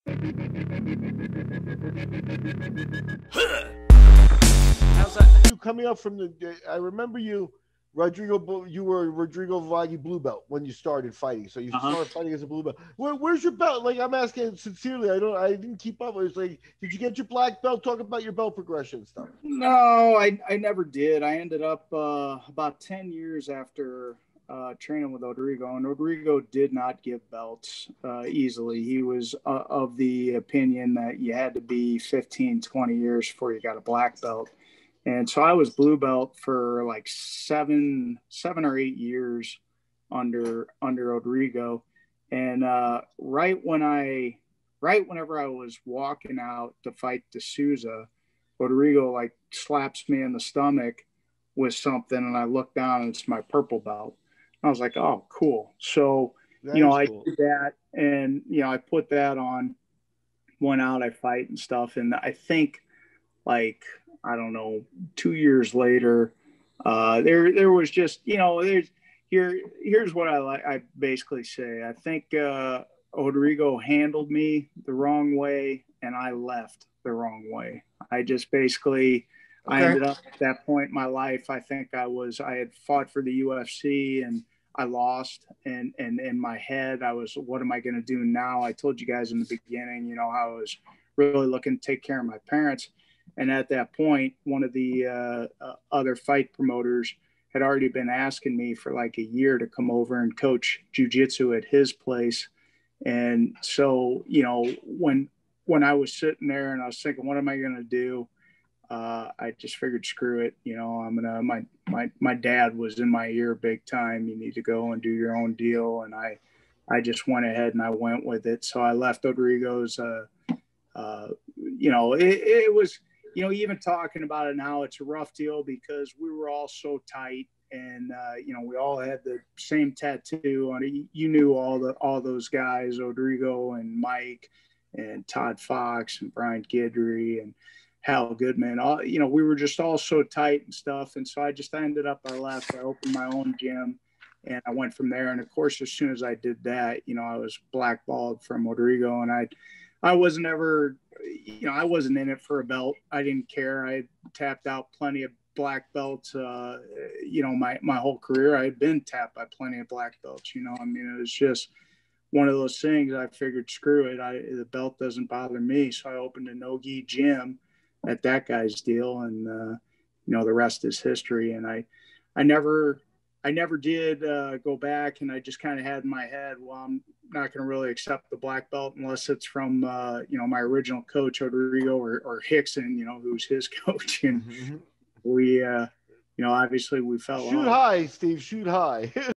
How's that? You coming up from the? I remember you, Rodrigo. You were Rodrigo Vaghi blue belt when you started fighting. So you started fighting as a blue belt. Where's your belt? Like I'm asking sincerely. I didn't keep up. It was like, did you get your black belt? Talk about your belt progression stuff. No, I never did. I ended up about 10 years after training with Rodrigo, and Rodrigo did not give belts easily. He was of the opinion that you had to be 15, 20 years before you got a black belt. And so I was blue belt for like seven or 8 years under Rodrigo. And whenever I was walking out to fight D'Souza, Rodrigo like slaps me in the stomach with something, and I look down and it's my purple belt. I was like, oh, cool. So, I did that, and, I put that on, went out, I fight and stuff. And I think like, I don't know, 2 years later, there was just, here's what I basically say. I think Rodrigo handled me the wrong way, and I left the wrong way. I just basically, I ended up at that point in my life. I think I had fought for the UFC and I lost. And in my head, I was, what am I going to do now? I told you guys in the beginning, I was really looking to take care of my parents. And at that point, one of the other fight promoters had already been asking me for like a year to come over and coach jiu-jitsu at his place. And so, when I was sitting there and I was thinking, what am I going to do? I just figured, screw it. My dad was in my ear big time. You need to go and do your own deal. And I just went ahead and I went with it. So I left Rodrigo's, it was, even talking about it now, it's a rough deal because we were all so tight. And, we all had the same tattoo on it. You knew all those guys, Rodrigo and Mike and Todd Fox and Brian Guidry and Hal Goodman. We were just all so tight and stuff. And so I ended up, I left, I opened my own gym and I went from there. And of course, as soon as I did that, I was blackballed from Rodrigo, and I wasn't ever, I wasn't in it for a belt. I didn't care. I tapped out plenty of black belts, my whole career. I had been tapped by plenty of black belts, it was just one of those things. I figured, screw it. The belt doesn't bother me. So I opened a no-gi gym at that guy's deal. And, the rest is history. And I never did go back, and I just kind of had in my head, well, I'm not going to really accept the black belt unless it's from, my original coach, Rodrigo, or Rickson, who's his coach. And we, obviously we fell off. Shoot high, Steve, shoot high.